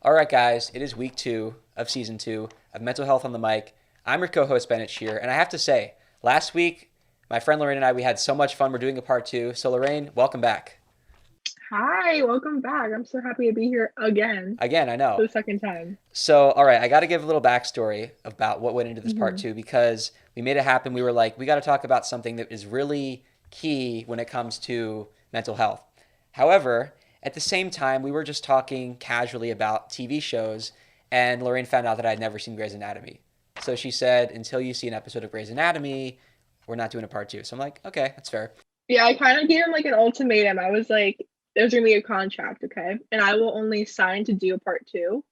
All right, guys, it is week 2 of season 2 of Mental Health on the Mic. I'm your co-host Bennett Shear, and I have to say, last week my friend Lorraine and I we had so much fun. We're doing a part 2. So Lorraine, welcome back. Hi, welcome back. I'm so happy to be here again Again, I for know. the second time. So, all right, I got to give a little backstory about what went into this part hmm 2 because we made it happen. We were like, we got to talk about something that is really key when it comes to mental health. However, at the same time, we were just talking casually about TV shows, and Lorraine found out that I'd never seen Grey's Anatomy. So she said, until you see an episode of Grey's Anatomy, we're not doing a part 2. So I'm like, okay, that's fair. Yeah, I kind of gave him like an ultimatum. I was like, there's gonna be a contract, okay? And I will only sign to do a part two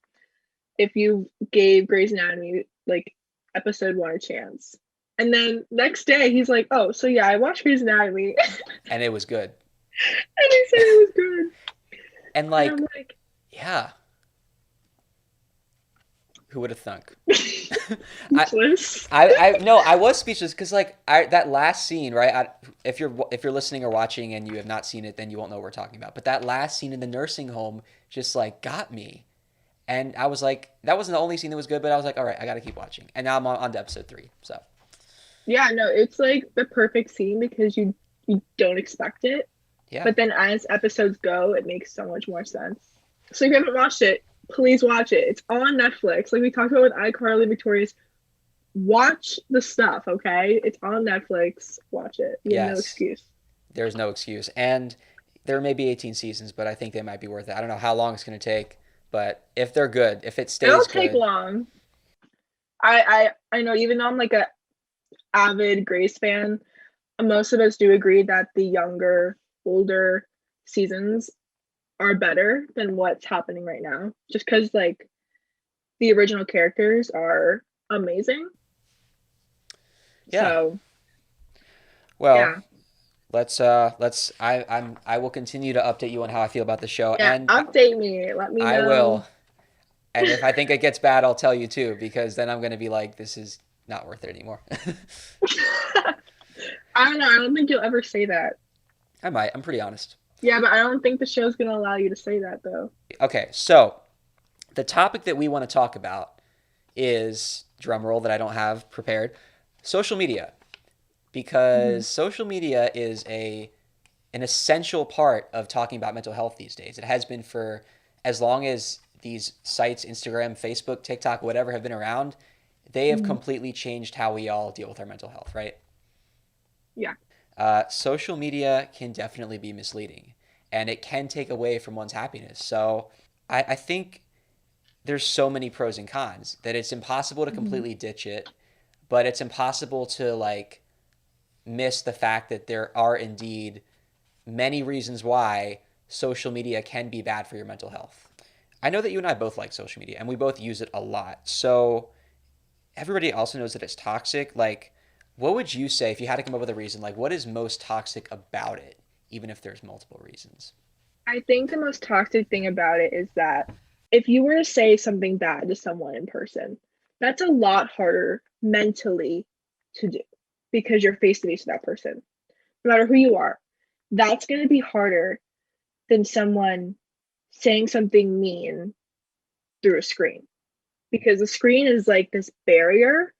if you gave Grey's Anatomy like episode one a chance. And then next day he's like, oh, so yeah, I watched Grey's Anatomy. And it was good. And he said it was good. And And I'm like, like, yeah, who would have thunk? I, speechless. I no, I was speechless because that last scene, right? If you're listening or watching and you have not seen it, then you won't know what we're talking about. But that last scene in the nursing home just like got me, and I was like, that wasn't the only scene that was good, but I was like, all right, I got to keep watching. And now I'm on to episode 3. So Yeah, no, it's like the perfect scene because you don't expect it. yeah, But then as episodes go, it makes so much more sense. So if you haven't watched it, please watch it. It's on Netflix. Like we talked about with iCarly, Victorious. Watch the stuff, okay? It's on Netflix. Watch it. You have no yes, excuse. there's no excuse. And there may be 18 seasons, but I think they might be worth it. I don't know how long it's going to take, but if they're good, if it It'll stays take good, long. I know even though I'm like a avid Grace fan, most of us do agree that the younger, older seasons are better than what's happening right now. Just because like the original characters are amazing. yeah. So Well, yeah, I will continue to update you on how I feel about the show, yeah. and Update me. Let me I know. will. And if I think it gets bad, I'll tell you too, because then I'm gonna be like, this is not worth it anymore. I don't know. I don't think you'll ever say that. I might. I'm pretty honest. Yeah, but I don't think the show's gonna allow you to say that though. Okay, so the topic that we want to talk about is drumroll that I don't have prepared, social media, hmm because social media is a an essential part of talking about mental health these days. It has been for as long as these sites, Instagram, Facebook, TikTok, whatever, have been around. They have hmm completely changed how we all deal with our mental health, right? Yeah. Social media can definitely be misleading and it can take away from one's happiness. So I think there's so many pros and cons that it's impossible to hmm completely ditch it, but it's impossible to like miss the fact that there are indeed many reasons why social media can be bad for your mental health. I know that you and I both like social media and we both use it a lot. So everybody also knows that it's toxic. Like, what would you say if you had to come up with a reason? Like, what is most toxic about it, even if there's multiple reasons? I think the most toxic thing about it is that if you were to say something bad to someone in person, that's a lot harder mentally to do because you're face to face with that person. No matter who you are, that's going to be harder than someone saying something mean through a screen because the screen is like this barrier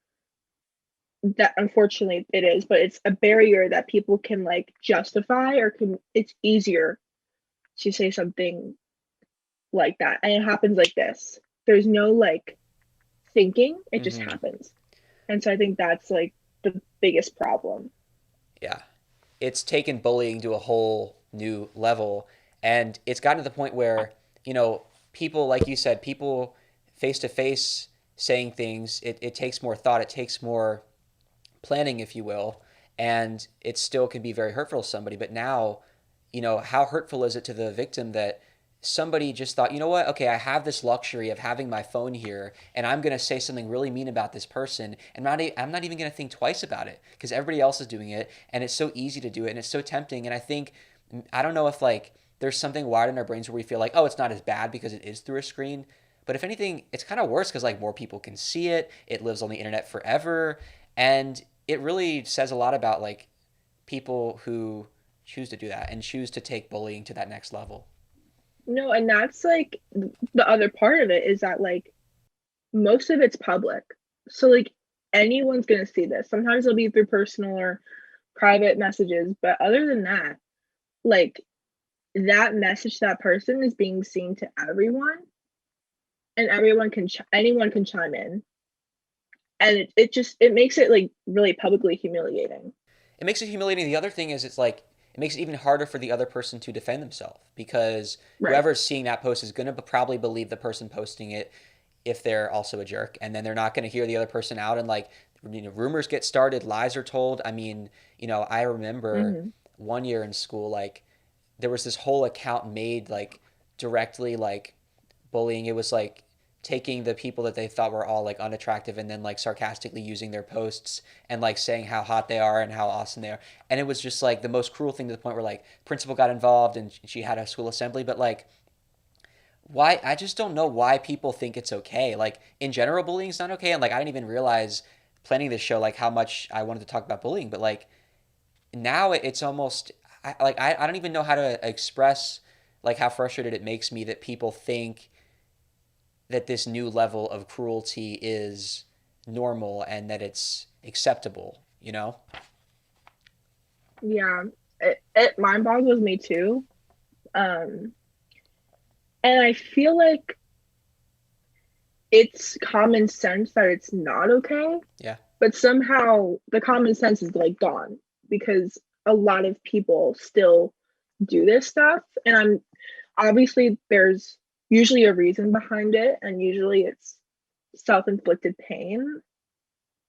that unfortunately it is, but it's a barrier that people can like justify or can it's easier to say something like that. And it happens like this. There's no like thinking, it just Mm-hmm. happens. And so I think that's like the biggest problem. Yeah. It's taken bullying to a whole new level. And it's gotten to the point where, people, like you said, people face to face saying things, it takes more thought, it takes more planning, if you will, and it still can be very hurtful to somebody. But now, how hurtful is it to the victim that somebody just thought, you know what, okay, I have this luxury of having my phone here, and I'm going to say something really mean about this person, and I'm not even going to think twice about it because everybody else is doing it, and it's so easy to do it, and it's so tempting. And I think, I don't know if like there's something wired in our brains where we feel like, oh, it's not as bad because it is through a screen. But if anything, it's kind of worse because like more people can see it. It lives on the internet forever, and it really says a lot about like people who choose to do that and choose to take bullying to that next level. No, and that's like the other part of it is that like most of it's public. So like anyone's gonna see this. Sometimes it'll be through personal or private messages, but other than that, like that message to that person is being seen to everyone, and everyone can anyone can chime in, and it just it makes it like really publicly humiliating. It makes it humiliating. The other thing is it's like it makes it even harder for the other person to defend themselves because Right. whoever's seeing that post is going to probably believe the person posting it if they're also a jerk, and then they're not going to hear the other person out, and like rumors get started, lies are told. I mean, I remember Hmm. one year in school, like there was this whole account made like directly like bullying. It was like taking the people that they thought were all like unattractive and then like sarcastically using their posts and like saying how hot they are and how awesome they are. And it was just like the most cruel thing to the point where like principal got involved and she had a school assembly. But like, why? I just don't know why people think it's okay. Like in general, bullying is not okay. And like I didn't even realize planning this show like how much I wanted to talk about bullying. But like now it's almost I don't even know how to express like how frustrated it makes me that people think that this new level of cruelty is normal and that it's acceptable, you know? Yeah, it mind boggles me too. Um, and I feel like it's common sense that it's not okay, Yeah. but somehow the common sense is like gone because a lot of people still do this stuff. And I'm obviously there's usually a reason behind it, and usually it's self-inflicted pain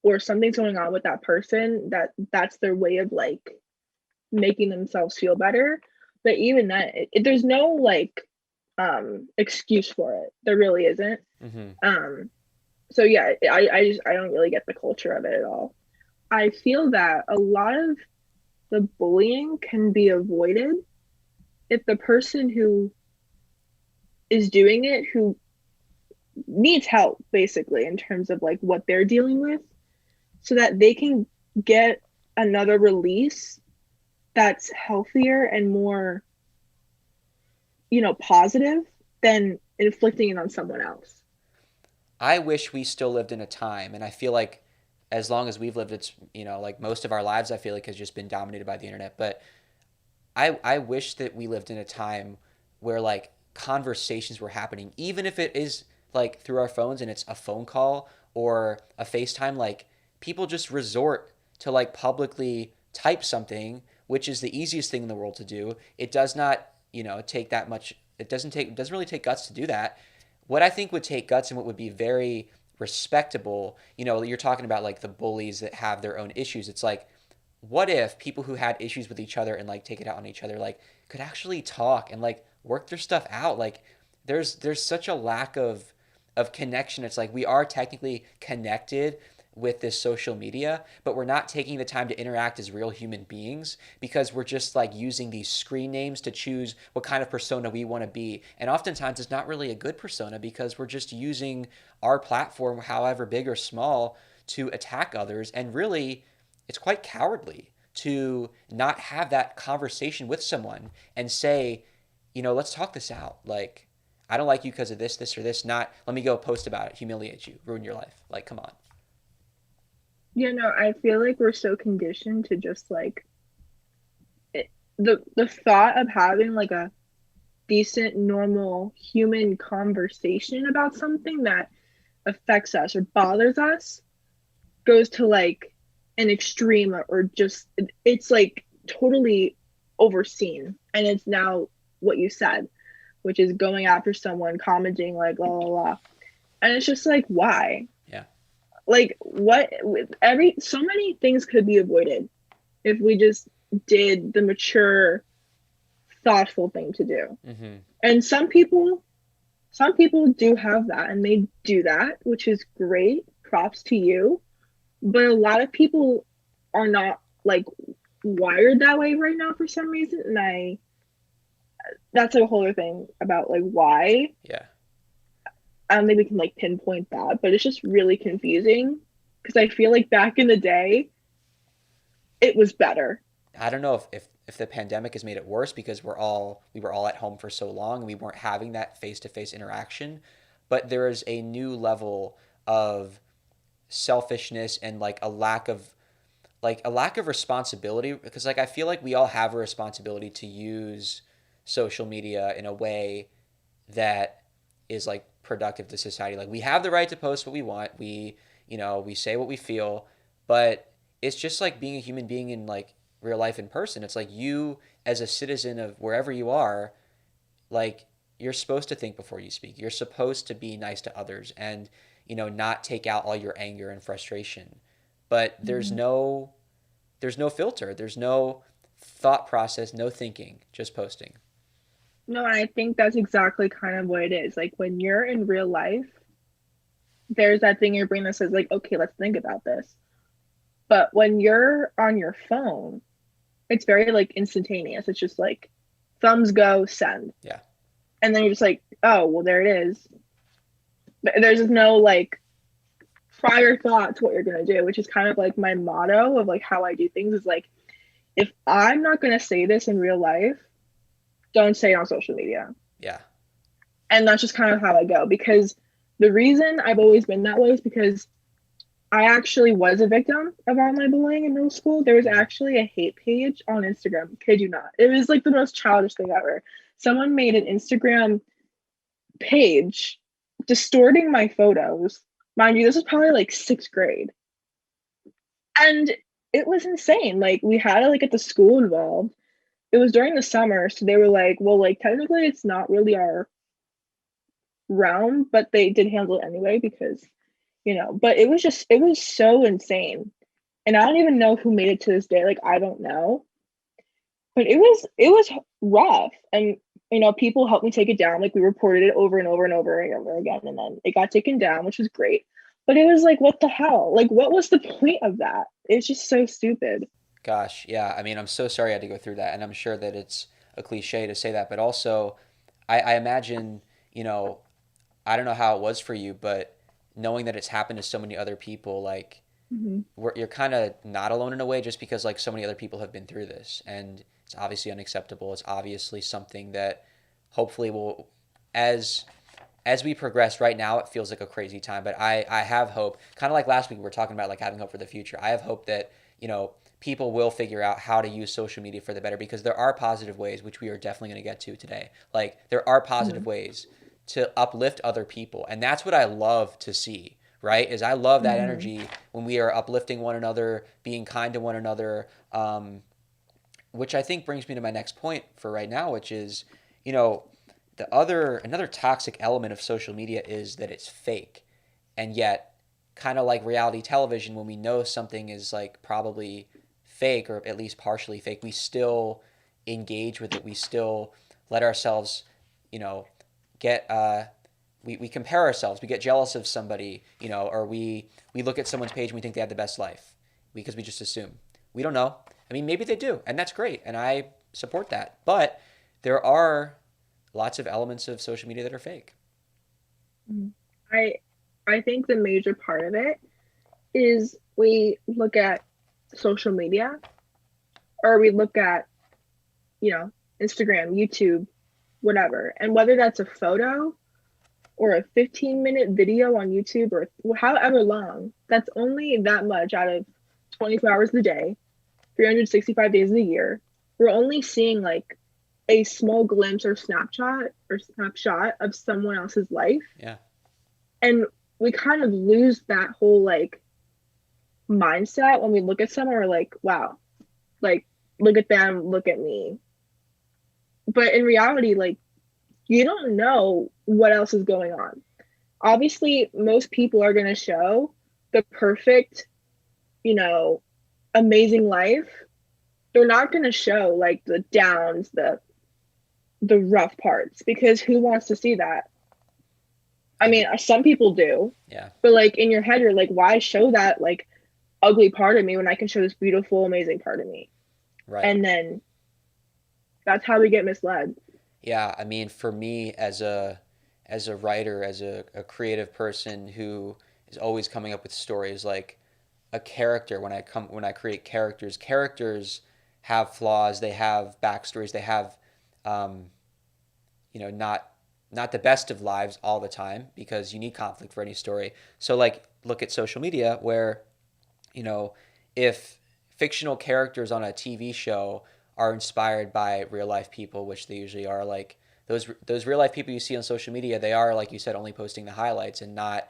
or something's going on with that person that's their way of like making themselves feel better. But even that, there's no like excuse for it. There really isn't. Mm-hmm. Um, so yeah, I don't really get the culture of it at all. I feel that a lot of the bullying can be avoided if the person who is doing it, who needs help basically in terms of like what they're dealing with, so that they can get another release that's healthier and more, positive than inflicting it on someone else. I wish we still lived in a time, and I feel like as long as we've lived, it's, like most of our lives, I feel like has just been dominated by the internet. But I wish that we lived in a time where like conversations were happening, even if it is like through our phones and it's a phone call or a FaceTime, like people just resort to like publicly type something, which is the easiest thing in the world to do. It does not, take that much. It doesn't really take guts to do that. What I think would take guts and what would be very respectable, you're talking about like the bullies that have their own issues. It's like what if people who had issues with each other and like take it out on each other like could actually talk and like work their stuff out? Like there's such a lack of connection. It's like we are technically connected with this social media, but we're not taking the time to interact as real human beings because we're just like using these screen names to choose what kind of persona we want to be. And oftentimes it's not really a good persona because we're just using our platform, however big or small, to attack others. And really, it's quite cowardly to not have that conversation with someone and say, let's talk this out. Like, I don't like you because of this, this, or this. Not let me go post about it, humiliate you, ruin your life. Like, come on. I feel like we're so conditioned to just like the thought of having like a decent normal human conversation about something that affects us or bothers us goes to like an extreme, or just it's like totally overseen, and it's now what you said, which is going after someone, commenting like la la la, and it's just like why, Yeah. like what, with every so many things could be avoided if we just did the mature thoughtful thing to do. Mm-hmm. And some people do have that and they do that, which is great, props to you. But a lot of people are not like wired that way right now for some reason, and I that's a whole other thing about like why. Yeah. I don't think we can like pinpoint that, but it's just really confusing because I feel like back in the day it was better. I don't know if if the pandemic has made it worse because we were all at home for so long and we weren't having that face-to-face interaction. But there is a new level of selfishness and like a lack of responsibility, because like I feel like we all have a responsibility to use social media in a way that is like productive to society. Like we have the right to post what we want. We say what we feel, but it's just like being a human being in like real life in person. It's like you as a citizen of wherever you are, like you're supposed to think before you speak. You're supposed to be nice to others and not take out all your anger and frustration. But Mhm. there's no filter. There's no thought process, no thinking, just posting. No, I think that's exactly kind of what it is. Like when you're in real life, there's that thing in your brain that says like, okay, let's think about this. But when you're on your phone, it's very like instantaneous. It's just like thumbs go, send. Yeah. And then you're just like, oh, well, there it is. There's just no like prior thought to what you're gonna do, which is kind of like my motto of like how I do things is like, if I'm not gonna say this in real life, don't say it on social media. Yeah. And that's just kind of how I go because the reason I've always been that way is because I actually was a victim of online bullying in middle school. There was Mm. actually a hate page on Instagram. Kid you not. It was like the most childish thing ever. Someone made an Instagram page distorting my photos. Mind you, this was probably like sixth grade. And it was insane. Like we had to like get the school involved. It was during the summer, so they were like, well, like technically it's not really our realm, but they did handle it anyway because, but it was so insane. And I don't even know who made it to this day. Like I don't know. But it was rough. And people helped me take it down. Like we reported it over and over and over and over again. And then it got taken down, which was great. But it was like, what the hell? Like what was the point of that? It's just so stupid. Gosh, yeah. I mean, I'm so sorry I had to go through that, and I'm sure that it's a cliche to say that, but also, I imagine, I don't know how it was for you, but knowing that it's happened to so many other people, like Mhm. you're kind of not alone in a way, just because like so many other people have been through this, and it's obviously unacceptable. It's obviously something that hopefully will, as as we progress right now, it feels like a crazy time, but I have hope. Kind of like last week, we were talking about like having hope for the future. I have hope that, people will figure out how to use social media for the better, because there are positive ways, which we are definitely going to get to today. Like, there are positive Mhm. ways to uplift other people. And that's what I love to see, right? Is I love that Mhm. energy when we are uplifting one another, being kind to one another, which I think brings me to my next point for right now, which is, you know, another toxic element of social media is that it's fake. And yet, kind of like reality television, when we know something is like probably fake or at least partially fake, we still engage with it. We still let ourselves, you know, get we compare ourselves. We get jealous of somebody, or we look at someone's page and we think they have the best life because we just assume. We don't know. I mean, maybe they do, and that's great, and I support that. But there are lots of elements of social media that are fake. Mhm. I I think the major part of it is we look at social media or we look at, you know, Instagram, YouTube, whatever. And whether that's a photo or a 15-minute video on YouTube or however long, that's only that much out of 24 hours a day, 365 days a year. We're only seeing like a small glimpse or snapshot of someone else's life. Yeah, And we kind of lose that whole like mindset when we look at someone, we're like, wow, like look at them, look at me. But in reality, like you don't know what else is going on. Obviously, most people are going to show the perfect, you know, amazing life. They're not going to show like the downs, the rough parts because who wants to see that? I and mean, some people do, yeah, but like in your head, you're like, why show that like ugly part of me when I can show this beautiful, amazing part of me? right. And then that's how we get misled. Yeah, I mean, for me as a writer, as a creative person who is always coming up with stories, like a character when I create characters have flaws, they have backstories, they have, um, not the best of lives all the time because you need conflict for any story. So like look at social media where, you know, if fictional characters on a TV show are inspired by real life people, which they usually are, like those real life people you see on social media, they are, like you said, only posting the highlights and not,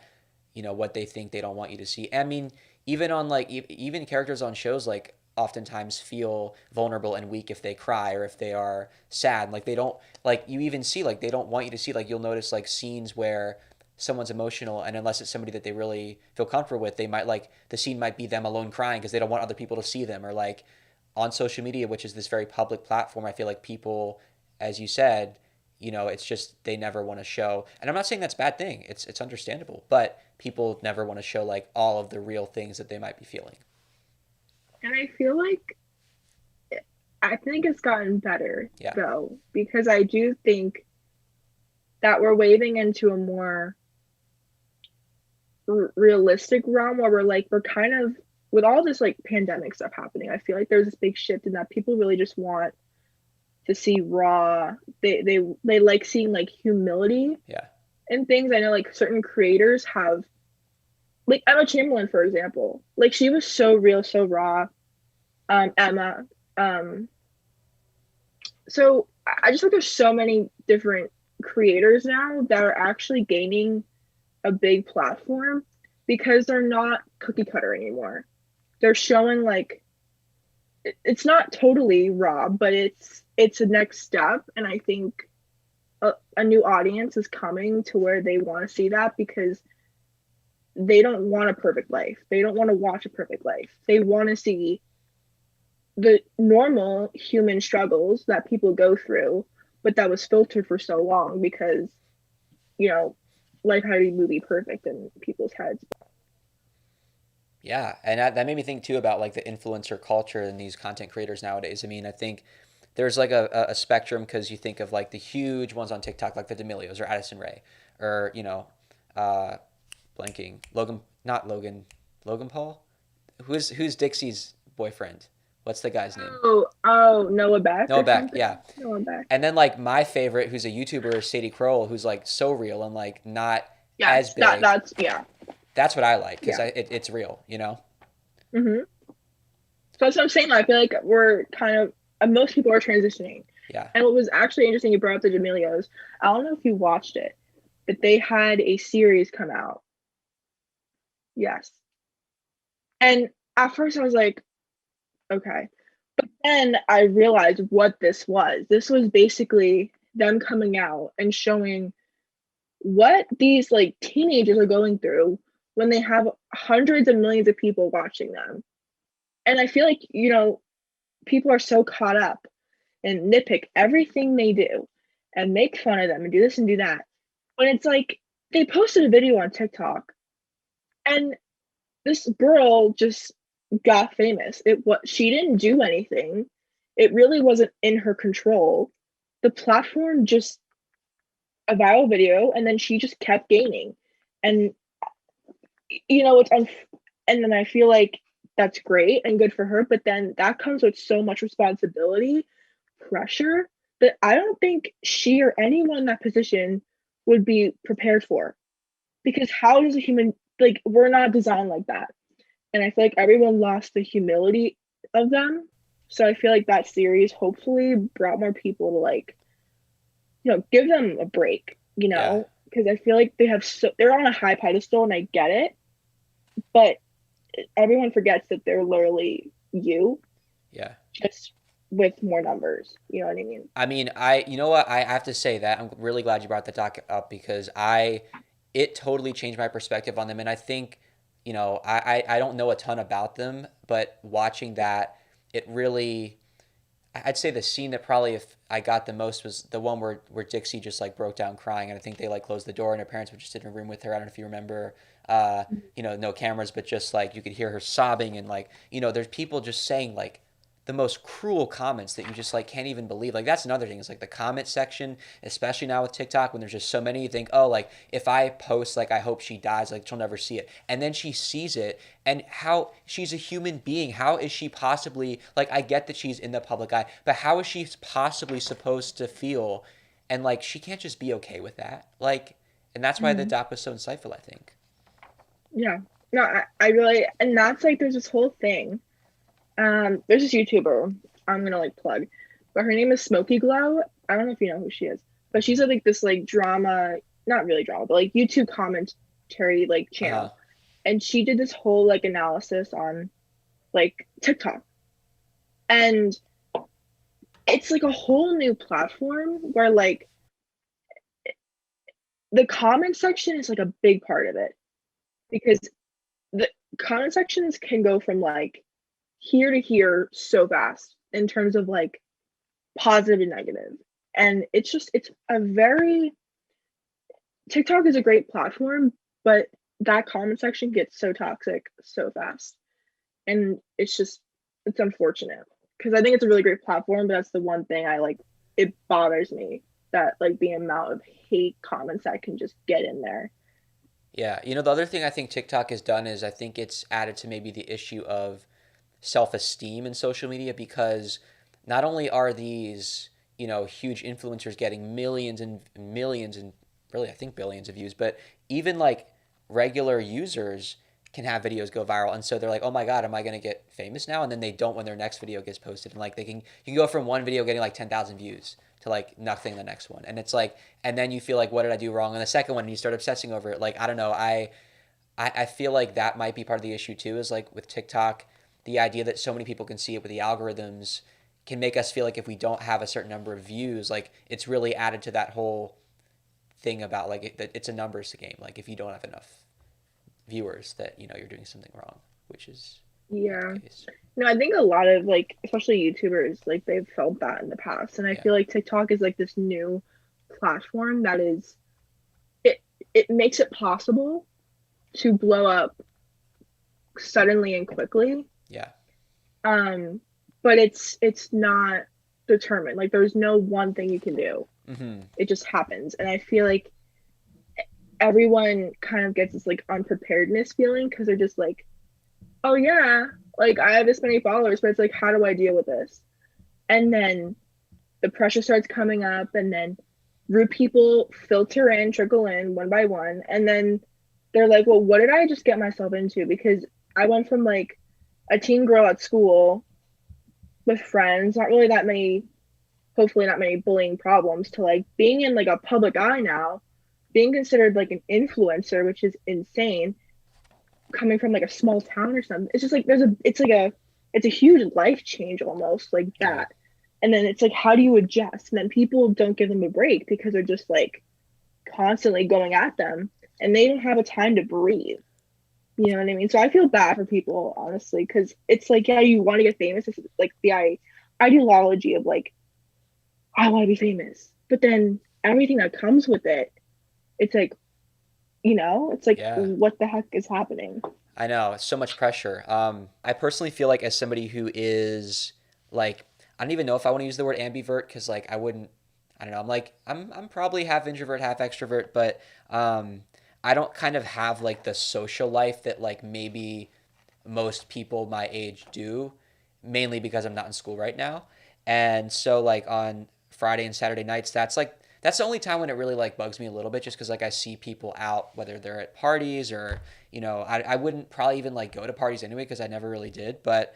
what they think they don't want you to see. I mean, even on like even characters on shows like oftentimes feel vulnerable and weak if they cry or if they are sad. Like they don't, like you even see, like they don't want you to see, like you'll notice like scenes where someone's emotional, and unless it's somebody that they really feel comfortable with, they might, like the scene might be them alone crying because they don't want other people to see them. Or like on social media, which is this very public platform, I feel like people, as you said, it's just they never want to show. And I'm not saying that's a bad thing. It's understandable, but people never want to show like all of the real things that they might be feeling. And I feel like I think it's gotten better Yeah. though, because I do think that we're wading into a more realistic realm where we're kind of, with all this like pandemic stuff happening, I feel like there's this big shift in that people really just want to see raw. They like seeing like humility Yeah. in things. I know like certain creators have, like Emma Chamberlain, for example, like she was so real, so raw. Emma. Um, so I just think there's so many different creators now that are actually gaining a big platform because they're not cookie cutter anymore. They're showing like it's not totally raw, but it's a next step, and I think a new audience is coming to where they want to see that because they don't want a perfect life. They don't want to watch a perfect life. They want to see the normal human struggles that people go through, but that was filtered for so long because, you know, life had to be movie perfect in people's heads. Yeah, and that made me think too about like the influencer culture and these content creators nowadays. I mean, I think there's like a spectrum because you think of like the huge ones on TikTok, like the D'Amelios or Addison Rae, or uh, blanking not Logan, Logan Paul, who's Dixie's boyfriend? What's the guy's name? Oh, Noah Beck Noah or Beck. Yeah, something. Noah Beck. and then like my favorite, who's a YouTuber, is Sadie Kroll, who's like so real and like not as Yes, big. that's yeah, That's what I like because yeah. it's real. Mm-hmm. So that's what I'm saying. I feel like we're kind of most people are transitioning. Yeah. And what was actually interesting, you brought up the D'Amelios. I don't know if you watched it, but they had a series come out. Yes. And at first I was like, okay. But then I realized what this was. This was basically them coming out and showing what these like teenagers are going through when they have hundreds of millions of people watching them. And I feel like, people are so caught up and nitpick everything they do and make fun of them and do this and do that. When it's like they posted a video on TikTok and this girl just got famous. It what she didn't do anything. It really wasn't in her control. The platform just a viral video and then she just kept gaining. And it's and then I feel like that's great and good for her, but then that comes with so much responsibility, pressure that I don't think she or anyone in that position would be prepared for. Because how does a human, like, we're not designed like that. And I feel like everyone lost the humility of them. So I feel like that series hopefully brought more people to like, give them a break, Yeah. because I feel like they're on a high pedestal and I get it, but everyone forgets that they're literally you, Yeah. just with more numbers. You know what I mean? I mean, you know what? I have to say that I'm really glad you brought the doc up because it totally changed my perspective on them. And I think, I don't know a ton about them, but watching that, it really, I'd say the scene that probably if I got the most was the one where Dixie just like broke down crying. And I think they like closed the door and her parents were just in a room with her. I don't know if you remember, no cameras, but just like you could hear her sobbing and like, there's people just saying like, the most cruel comments that you just like can't even believe. Like that's another thing. It's like the comment section, especially now with TikTok, when there's just so many. You think, oh, like if I post like I hope she dies, like she'll never see it, and then she sees it, and how she's a human being. How is she possibly like? I get that she's in the public eye, but how is she possibly supposed to feel? And like she can't just be okay with that. Like, and that's why the Mhm. doc was so insightful. I think. Yeah. No, I really, and that's like, there's this whole thing. There's this YouTuber I'm gonna like plug, but her name is Smoky Glow. I don't know if you know who she is, but she's like this like drama, not really drama, but like YouTube commentary like Uh huh. channel. And she did this whole like analysis on like TikTok. And it's like a whole new platform where like the comment section is like a big part of it because the comment sections can go from like here to here so fast in terms of like positive and negative. And it's just it's a very TikTok is a great platform, but that comment section gets so toxic so fast. And it's just it's unfortunate because I think it's a really great platform, but that's the one thing I like it bothers me that like the amount of hate comments that can just get in there. Yeah, the other thing I think TikTok has done is I think it's added to maybe the issue of self-esteem in social media because not only are these, huge influencers getting millions and millions and really I think billions of views, but even like regular users can have videos go viral and so they're like, "Oh my God, am I going to get famous now?" And then they don't when their next video gets posted and like you can go from one video getting like 10,000 views to like nothing the next one. And it's like and then you feel like what did I do wrong? And the second one and you start obsessing over it. Like I don't know, I feel like that might be part of the issue too, is like with TikTok, the idea that so many people can see it with the algorithms can make us feel like if we don't have a certain number of views, like it's really added to that whole thing about like that it's a numbers game. Like if you don't have enough viewers, that you're doing something wrong, which is not Yeah. the case. No, I think a lot of like especially YouTubers like they've felt that in the past. And I Yeah, feel like TikTok is like this new platform that is it it makes it possible to blow up suddenly and quickly. yeah, Um, but it's not determined. Like there's no one thing you can do. mm-hmm. It just happens. And I feel like everyone kind of gets this like unpreparedness feeling because they're just like, oh yeah, like I have this many followers, but it's like, how do I deal with this? And then the pressure starts coming up, and then rude people filter in, trickle in one by one, and then they're like, well, what did I just get myself into? Because I went from like a teen girl at school with friends, not really that many, hopefully not many bullying problems, to like being in like a public eye now, being considered like an influencer, which is insane, coming from like a small town or something. It's just like it's a huge life change almost like Yeah, that. And then it's like how do you adjust? And then people don't give them a break because they're just like constantly going at them and they don't have a time to breathe. You know what I mean? So I feel bad for people, honestly, because it's like, yeah, you want to get famous. It's like the ideology of like, I want to be famous. But then everything that comes with it, it's like, it's like, yeah. what the heck is happening? I know, it's so much pressure. I personally feel like as somebody who is like, I don't even know if I want to use the word ambivert because like I wouldn't. I don't know. I'm probably half introvert, half extrovert, but I don't kind of have like the social life that like maybe most people my age do, mainly because I'm not in school right now. And so like on Friday and Saturday nights, that's the only time when it really like bugs me a little bit, just because like I see people out, whether they're at parties or I wouldn't probably even like go to parties anyway because I never really did, but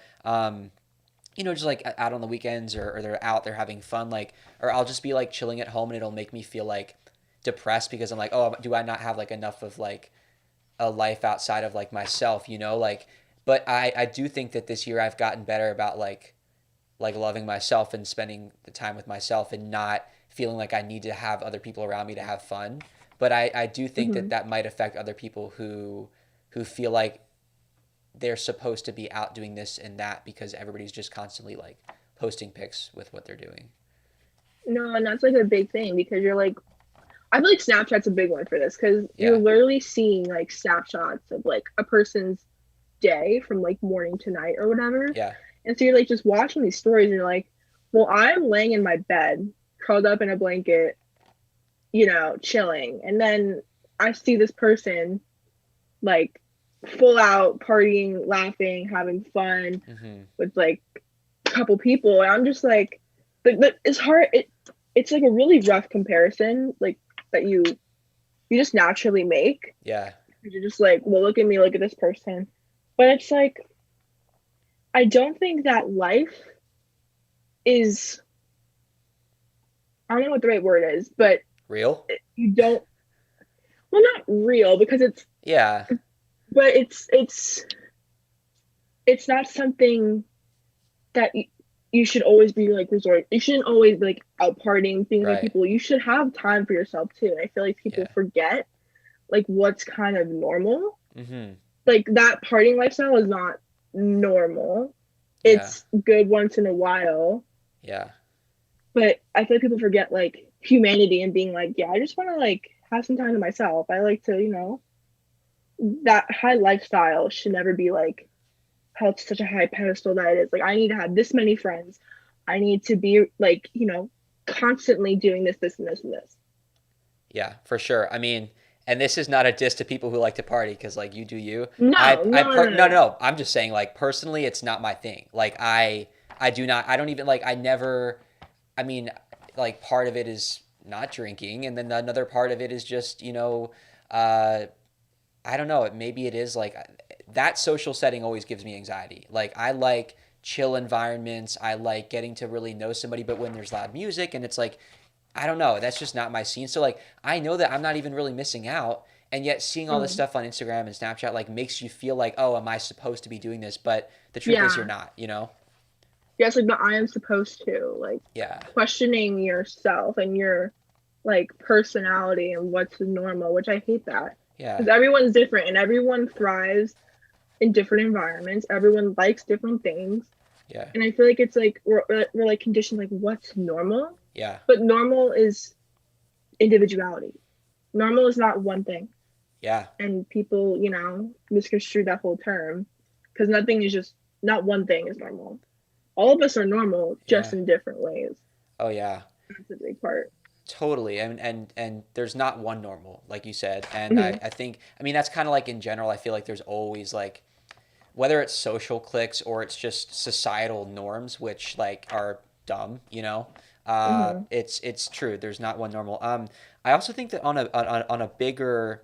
just like out on the weekends or they're out, they're having fun, like, or I'll just be like chilling at home and it'll make me feel like depressed because I'm like, oh, do I not have like enough of like a life outside of like myself, like, but I do think that this year I've gotten better about like loving myself and spending the time with myself and not feeling like I need to have other people around me to have fun. But I do think that Mm-hmm. that might affect other people who feel like they're supposed to be out doing this and that because everybody's just constantly like posting pics with what they're doing. No, and that's like a big thing because you're like, I feel like Snapchat's a big one for this because you're Yeah. literally seeing like snapshots of like a person's day from like morning to night or whatever. Yeah. And so you're like just watching these stories and you're like, well, I'm laying in my bed, curled up in a blanket, chilling. And then I see this person like full out partying, laughing, having fun Mm-hmm. with like a couple people. And I'm just like, but it's hard. It's like a really rough comparison, like that you just naturally make. Yeah. You're just like, well, look at me, look at this person. But it's like, I don't think that life is, I don't know what the right word is, but Real? you don't, well, not real because Yeah. but it's not something that you should always be like resort. You shouldn't always be like out partying, being with Right. people. You should have time for yourself too. And I feel like people Yeah. forget like what's kind of normal. Mm-hmm. Like that partying lifestyle is not normal. Yeah. It's good once in a while, Yeah. but I feel like people forget like humanity and being like, yeah, I just want to like have some time to myself. I like to, that high lifestyle should never be like held to such a high pedestal that it is. Like, I need to have this many friends. I need to be like, constantly doing this and this and this. Yeah, for sure. I mean, and this is not a diss to people who like to party because like you do you. No, no, no, no, No, no, no. no. I'm just saying like personally, it's not my thing. Like I do not. I don't even like. I never. I mean, like part of it is not drinking, and then another part of it is just uh, I don't know. Maybe it is like that social setting always gives me anxiety. Like I like chill environments. I like getting to really know somebody, but when there's loud music and it's like I don't know. That's just not my scene. So like I know that I'm not even really missing out, and yet seeing all this Mm. stuff on Instagram and Snapchat like makes you feel like, oh, am I supposed to be doing this? But the truth is, you're Yeah. not. You know? Yes, like, but I am supposed to, like, Yeah. questioning yourself and your, like, personality and what's normal, which I hate that. Yeah. Because everyone's different and everyone thrives in different environments. Everyone likes different things. Yeah. And I feel like it's like, we're like conditioned, like, what's normal? Yeah. But normal is individuality. Normal is not one thing. Yeah. And people, misconstrue that whole term because nothing is just, not one thing is normal. All of us are normal, just Yeah. in different ways. Oh yeah. That's a big part. Totally. And there's not one normal, like you said. And Hmm. I think I mean that's kind of like in general, I feel like there's always like whether it's social cliques or it's just societal norms, which like are dumb, you know. Hmm. It's true. There's not one normal. I also think that on a bigger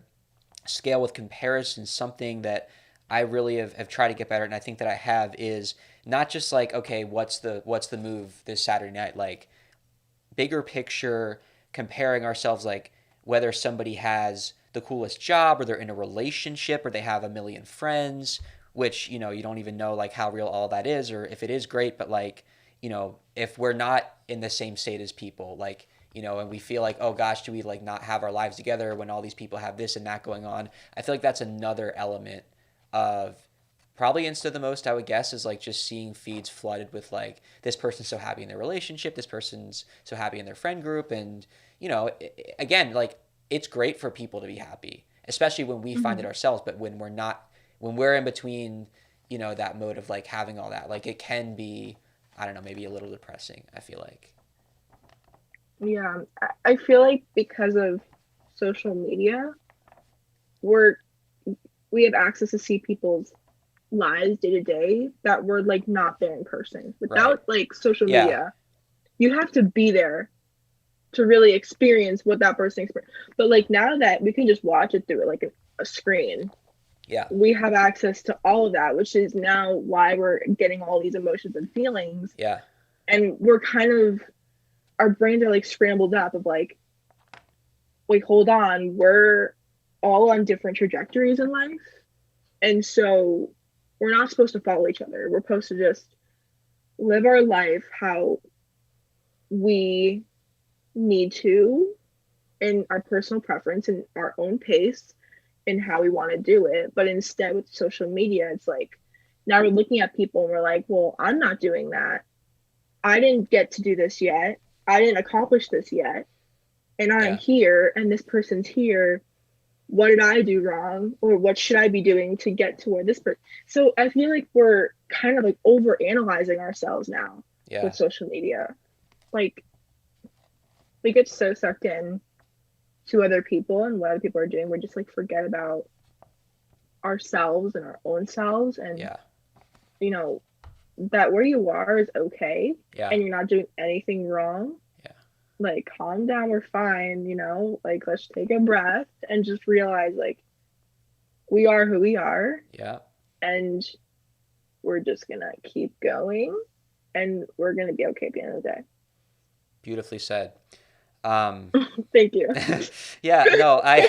scale with comparison, something that I really have tried to get better, and I think that I have is not just like okay, what's the move this Saturday night, like bigger picture, comparing ourselves like whether somebody has the coolest job or they're in a relationship or they have a million friends, which you don't even know like how real all that is or if it is great, but like if we're not in the same state as people, like and we feel like oh gosh, do we like not have our lives together when all these people have this and that going on. I feel like that's another element of probably insta the most, I would guess, is like just seeing feeds flooded with like this person's so happy in their relationship, this person's so happy in their friend group, and again, like it's great for people to be happy, especially when we find it Hmm. ourselves. But when we're not, when we're in between, that mode of like having all that, like it can be, I don't know, maybe a little depressing. I feel like, Yeah, I feel like because of social media, we're we have access to see people's lives day to day that we're like not there in person. right? Without like social Yeah, media, you have to be there to really experience what that person experienced. But like now that we can just watch it through like a screen, yeah, we have access to all of that, which is now why we're getting all these emotions and feelings. yeah, And we're kind of, our brains are like scrambled up of like, wait, hold on, we're all on different trajectories in life. And so we're not supposed to follow each other. We're supposed to just live our life how we need to in our personal preference and our own pace and how we want to do it. But instead, with social media, it's like now we're looking at people and we're like, well, I'm not doing that. I didn't get to do this yet. I didn't accomplish this yet. And I'm yeah, here and this person's here. What did I do wrong? Or what should I be doing to get to where this person? So I feel like we're kind of like over analyzing ourselves now Yeah. with social media. Like we get so sucked in to other people and what other people are doing, we just like forget about ourselves and our own selves, and Yeah. you know that where you are is okay Yeah. and you're not doing anything wrong. Yeah. Like calm down, we're fine, like let's take a breath and just realize like we are who we are, Yeah. and we're just gonna keep going, and we're gonna be okay at the end of the day. Beautifully said. Um, Thank you. yeah, no, I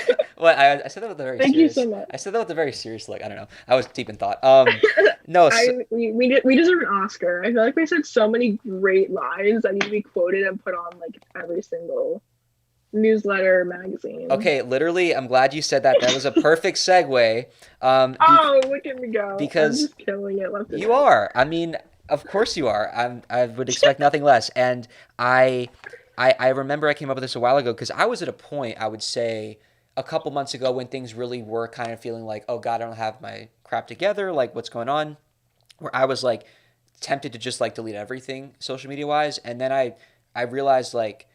said that with a very Thank you so serious. much. I said that with a very serious look. I don't know. I was deep in thought. No, We deserve an Oscar. I feel like we said so many great lines that need to be quoted and put on like every single newsletter, magazine. okay, literally, I'm glad you said that. That was a perfect segue. Oh, look at me go. I'm Because just killing it left and you right. are. I mean, of course you are. I would expect nothing less. And I, I remember I came up with this a while ago because I was at a point, I would say, a couple months ago when things really were kind of feeling like, oh God, I don't have my crap together. Like, what's going on? Where I was like tempted to just like delete everything social media wise. And then I realized like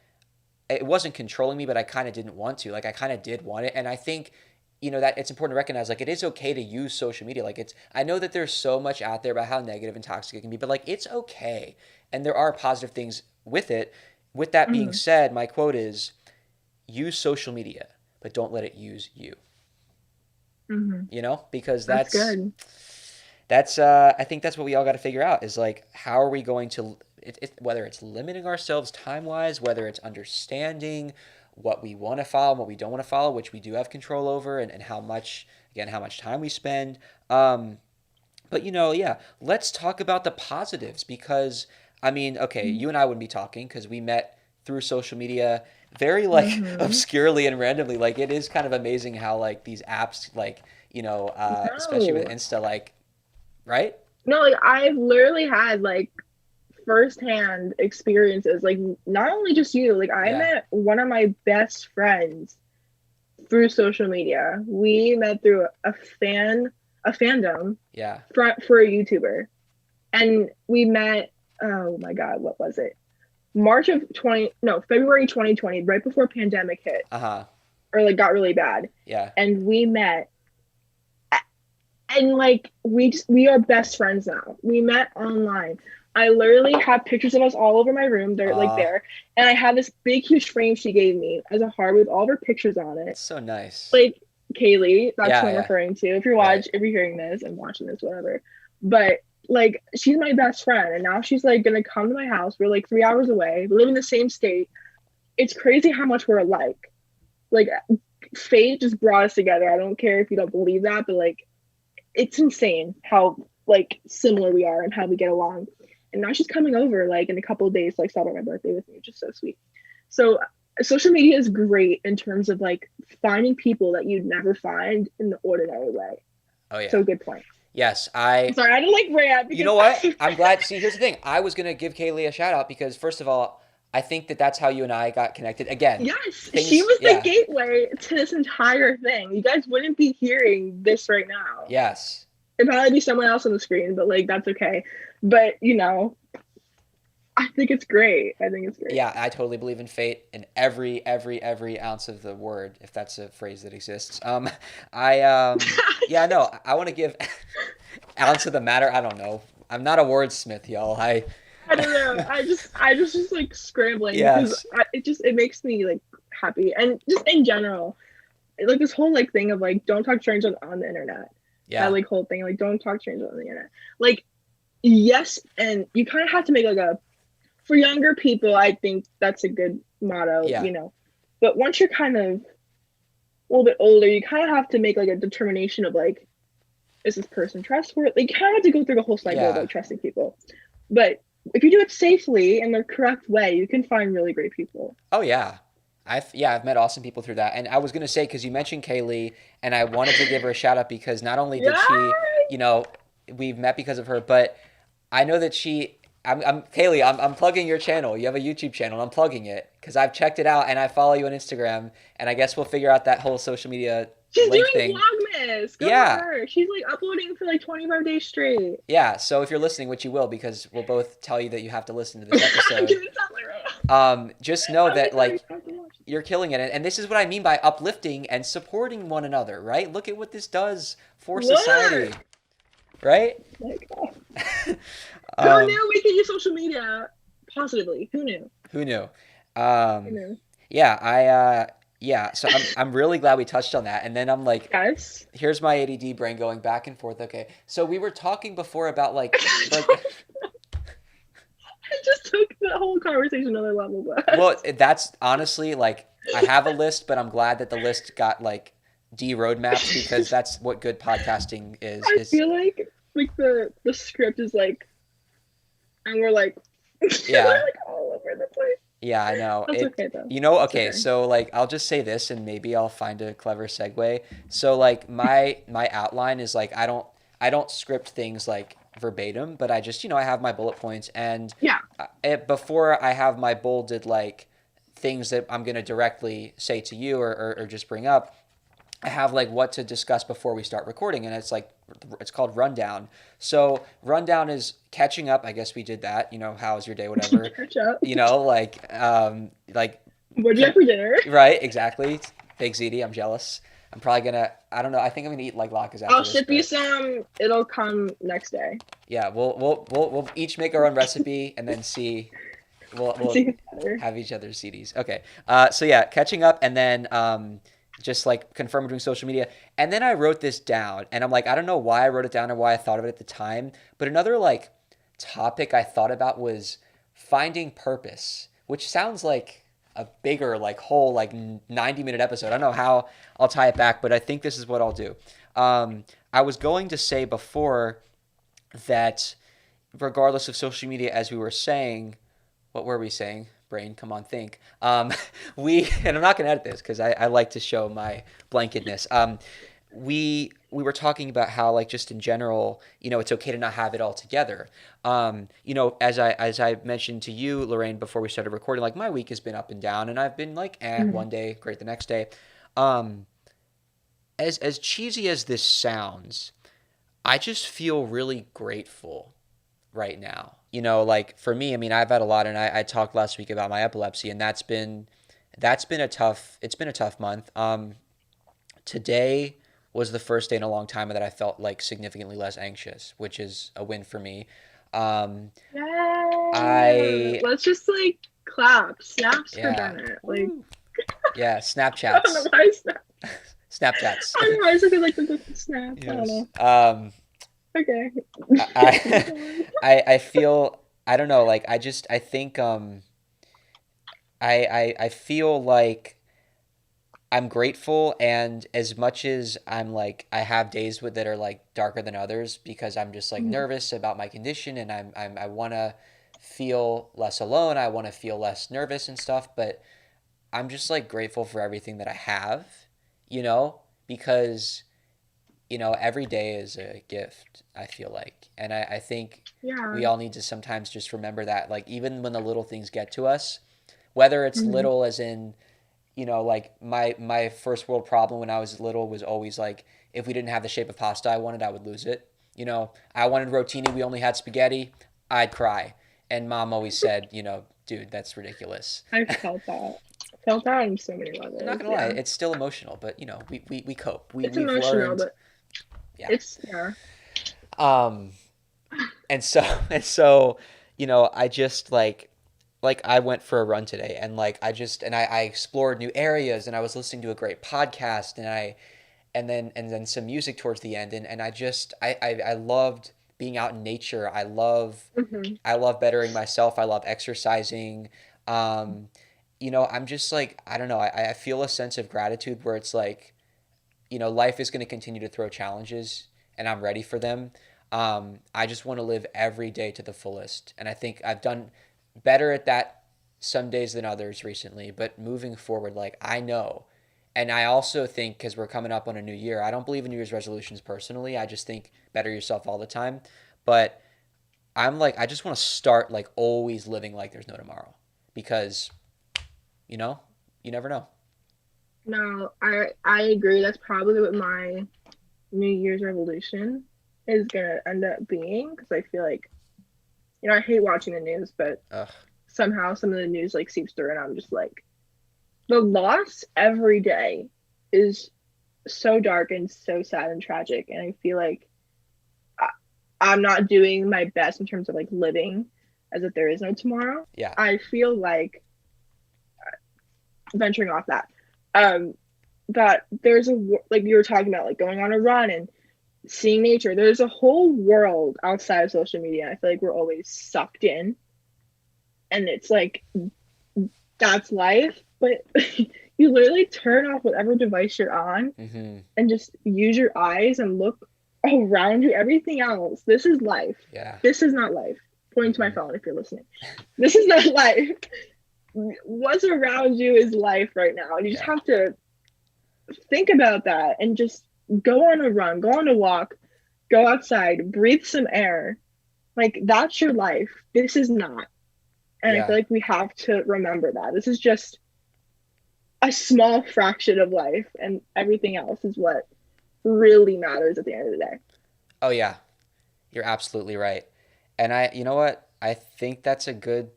it wasn't controlling me, but I kind of didn't want to. Like I kind of did want it, and I think that it's important to recognize like it is okay to use social media. Like it's I know that there's so much out there about how negative and toxic it can be, but like it's okay, and there are positive things with it. With that being Mm-hmm. said, my quote is: use social media, but don't let it use you. Mm-hmm. Because That's that's good. that's I think that's what we all got to figure out is like how are we going to whether it's limiting ourselves time wise, whether it's understanding what we want to follow and what we don't want to follow, which we do have control over, and how much time we spend. But yeah, let's talk about the positives because I mean, okay, you and I wouldn't be talking because we met through social media very like Mm-hmm. obscurely and randomly. Like it is kind of amazing how like these apps like especially with No. Insta, like right? No, like I've literally had like firsthand experiences. Like not only just you, like I Yeah, met one of my best friends through social media. We met through a fandom yeah. for a YouTuber. And we met, oh my God, what was it? March of 20, no, February 2020, right before pandemic hit Uh huh. or like got really bad. Yeah. And we met, and like we are best friends now. We met online. I literally have pictures of us all over my room. They're like Uh, there. And I have this big huge frame she gave me as a heart with all of her pictures on it. it's so nice. Like Kaylee, that's Yeah, who I'm yeah. referring to. Right. If you're hearing this and watching this, whatever. But like she's my best friend, and now she's like gonna come to my house. We're like 3 hours away. We live in the same state. It's crazy how much we're alike. Like fate just brought us together. I don't care if you don't believe that, but like it's insane how like similar we are and how we get along. And now she's coming over like in a couple of days to like celebrate my birthday with me, which is so sweet. So social media is great in terms of like finding people that you'd never find in the ordinary way. Oh yeah. So good point. Yes, Sorry, I didn't like rant You because know what? I'm glad. See, here's the thing. I was gonna give Kaylee a shout out because first of all, I think that that's how you and I got connected. Again, yes, she things. was the Yeah. gateway to this entire thing. You guys wouldn't be hearing this right now. Yes. It'd probably be someone else on the screen, but like that's okay. But I think it's great. I think it's great. Yeah, I totally believe in fate in every ounce of the word, if that's a phrase that exists. I yeah, no, I want to give ounce of the matter. I don't know. I'm not a wordsmith, y'all. I don't know. I just like scrambling because Yes. it makes me like happy, and just in general, like this whole like thing of like don't talk strange on the internet. That Yeah. like whole thing like don't talk strange on the internet. Like yes, and you kind of have to make like a for younger people. I think that's a good motto, Yeah. But once you're kind of a little bit older, you kind of have to make like a determination of like is this person trustworthy? Like, you kind of have to go through the whole cycle of Yeah. like trusting people. But if you do it safely in the correct way, you can find really great people. Oh yeah. I've met awesome people through that. And I was gonna say because you mentioned Kaylee, and I wanted to give her a shout out because not only did Yeah. she, we've met because of her, but I know that I'm Kaylee. I'm plugging your channel. You have a YouTube channel. And I'm plugging it because I've checked it out and I follow you on Instagram. And I guess we'll figure out that whole social media She's link doing thing. Vlogmas. Go to Yeah. her. She's like uploading for like 25 days straight. Yeah. So if you're listening, which you will, because we'll both tell you that you have to listen to this I'm episode, gonna tell her right now. just know I'm that like, oh, you like have to watch you're killing it. And this is what I mean by uplifting and supporting one another, right? Look at what this does for it. society, What? right? Like, oh. Who um, knew we could use social media positively? Who knew? who knew? Who Um, knew? yeah, yeah, so I'm really glad we touched on that. And then I'm like, Yes. here's my ADD brain going back and forth. Okay, so we were talking before about like I just took the whole conversation another level, but well, that's honestly like I have a list, but I'm glad that the list got like de-road mapped because that's what good podcasting is. I Is feel like the script is like, and we're like, we're yeah, like all over the place. yeah, I know That's it. okay though. It's Okay, okay. so like I'll just say this and maybe I'll find a clever segue. So like my outline is like I don't script things like verbatim, but I just I have my bullet points and Yeah. before I have my bolded like things that I'm gonna directly say to you or just bring up. I have like what to discuss before we start recording, and it's called rundown. So rundown is catching up. I guess we did that. How's your day? Whatever. Catch up. Like What'd you have for dinner? right, exactly. Big ZD. I'm jealous. I'm probably gonna. I don't know. I think I'm gonna eat like latkes after I'll this. ship you But some. It'll come next day. yeah, we'll each make our own recipe and then see. We'll See who's better. have each other's CDs. Okay. So yeah, catching up and then just like confirming doing social media. And then I wrote this down and I'm like, I don't know why I wrote it down or why I thought of it at the time. But another like topic I thought about was finding purpose, which sounds like a bigger like whole like 90-minute episode. I don't know how I'll tie it back, but I think this is what I'll do. I was going to say before that regardless of social media, as we were saying, what were we saying? Brain, come on, think. And I'm not going to edit this because I like to show my blanketness. We were talking about how like just in general, it's okay to not have it all together. As I mentioned to you, Lorraine, before we started recording, like my week has been up and down, and I've been like, Mhm. one day great, the next day. Um, as cheesy as this sounds, I just feel really grateful right now. Like for me, I mean, I've had a lot, and I talked last week about my epilepsy, and that's been a tough month. Today was the first day in a long time that I felt like significantly less anxious, which is a win for me. Um, Yeah. I Let's just like clap. Snaps for yeah, Bennett. Like woo, yeah, I don't know Snapchats, why I snap. Snapchats, I don't know why I said like the snaps. I don't yes. know. Okay. Keep I going. I feel I don't know like I think I feel like I'm grateful, and as much as I'm like I have days that are like darker than others because I'm just like Mhm. nervous about my condition, and I want to feel less alone. I want to feel less nervous and stuff, but I'm just like grateful for everything that I have, you know, because every day is a gift, I feel like. And I think Yeah. we all need to sometimes just remember that, like, even when the little things get to us, whether it's Mhm. little as in, like my first world problem when I was little was always like, if we didn't have the shape of pasta I wanted, I would lose it. I wanted rotini, we only had spaghetti, I'd cry. And mom always said, dude, that's ridiculous. I felt that. Felt that on so many I'm not levels. gonna lie, Yeah. it's still emotional, but we cope. It's We've emotional, learned, but yeah. it's yeah. Um, and so I just like I went for a run today, and like I explored new areas, and I was listening to a great podcast, and then some music towards the end, and I loved being out in nature. Mhm. I love bettering myself. I love exercising. Um, I'm just like I don't know. I feel a sense of gratitude where it's like life is going to continue to throw challenges, and I'm ready for them. I just want to live every day to the fullest, and I think I've done better at that some days than others recently. But moving forward, like I know, and I also think because we're coming up on a new year, I don't believe in New Year's resolutions personally. I just think better yourself all the time. But I'm like, I just want to start like always living like there's no tomorrow, because you know, you never know. No, I agree. That's probably what my New Year's resolution is gonna end up being because I feel like I hate watching the news, but Ugh. somehow some of the news like seeps through, and I'm just like the loss every day is so dark and so sad and tragic, and I feel like I, I'm not doing my best in terms of like living as if there is no tomorrow. Yeah. I feel like venturing off that, um, that there's a like you were talking about like going on a run and seeing nature. There's a whole world outside of social media. I feel like we're always sucked in, and it's like that's life. But you literally turn off whatever device you're on Mm-hmm. and just use your eyes and look around you. Everything else, this is life. Yeah. This is not life. Pointing to my Mm-hmm. phone if you're listening. This is not life. What's around you is life right now. And you just Yeah. have to think about that and just go on a run, go on a walk, go outside, breathe some air. Like that's your life. This is not. And I Yeah. feel like we have to remember that. This is just a small fraction of life, and everything else is what really matters at the end of the day. Oh yeah. You're absolutely right. And you know what? I think that's a good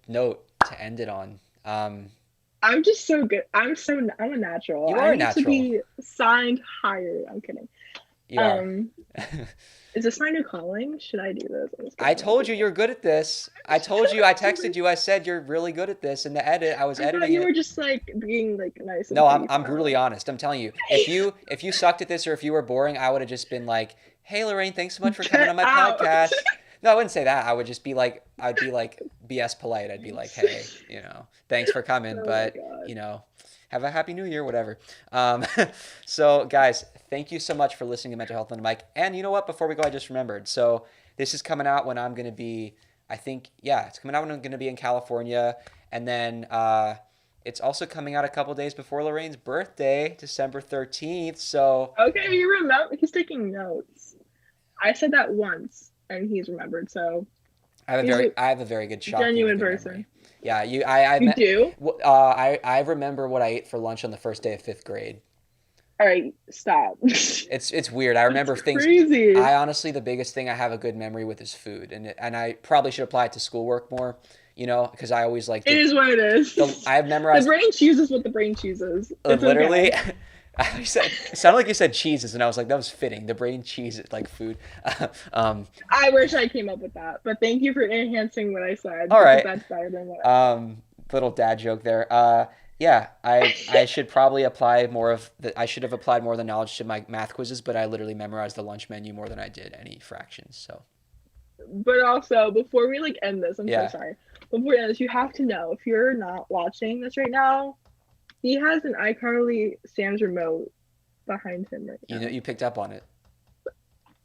note to end it on. I'm just so good. I'm a natural. You I are a need to natural. be signed higher. I'm kidding. You are. Um, is this my new calling? Should I do this? I'm just I kidding. I'm told you kidding. you're good at this. I told you, I texted you, I said you're really good at this in the edit. I was I thought editing you were it. just like being like nice and No, I'm pretty I'm fun. brutally honest. I'm telling you. If you sucked at this or if you were boring, I would have just been like, "Hey Lorraine, thanks so much for coming Get on my out. podcast." No, I wouldn't say that. I would just be like I'd be like BS polite. I'd be like, "Hey, thanks for coming, Oh my but, god. have a happy new year, whatever." Um, so guys, thank you so much for listening to Mental Health on the Mic. And you know what? Before we go, I just remembered. So this is coming out when I'm going to be I think yeah, it's coming out when I'm going to be in California, and then it's also coming out a couple days before Lorraine's birthday, December 13th. So Okay, you remember? He's taking notes. I said that once, and he's remembered. So he's a I have a very good, shockingly genuine good person. memory. Yeah, I You met, do? I remember what I ate for lunch on the first day of fifth grade. All right, stop. It's weird. I That's remember things. crazy. I honestly, the biggest thing I have a good memory with is food, and I probably should apply it to schoolwork more. Because I always like It is what it I is. have The memorized brain chooses what the brain chooses. It's literally. okay. It sounded like you said cheeses, and I was like, that was fitting. The brain cheese, like food. um, I wish I came up with that, but thank you for enhancing what I said all because right. that's better than what I said. Um, Little dad joke there. Yeah, I should probably apply more of the. I should have applied more of the knowledge to my math quizzes, but I literally memorized the lunch menu more than I did any fractions. So But also, before we like end this, I'm so yeah, sorry. Before we end this, you have to know if you're not watching this right now, he has an iCarly Sam's remote behind him right now. you picked up on it.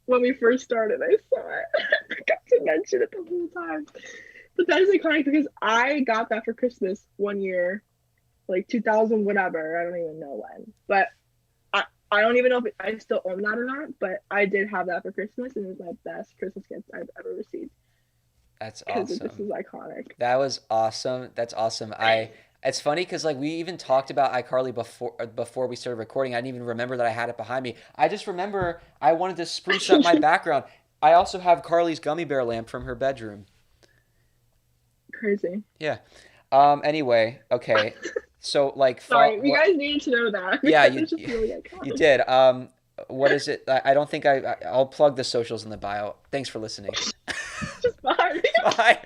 When we first started, I saw it. I forgot to mention it the whole time. But that is iconic because I got that for Christmas one year, like 2000 whatever. I don't even know when. But I don't even know if I still own that or not. But I did have that for Christmas, and it was my best Christmas gift I've ever received That's because this awesome. is iconic. That was awesome. That's awesome. It's funny because like we even talked about iCarly before we started recording. I didn't even remember that I had it behind me. I just remember I wanted to spruce up my background. I also have Carly's gummy bear lamp from her bedroom. Crazy. Yeah. Anyway, okay. So like Sorry, you what? guys needed to know that Yeah, because you it's just really you iconic. did. What is it? I don't think I'll plug the socials in the bio. Thanks for listening. Just bye. Bye.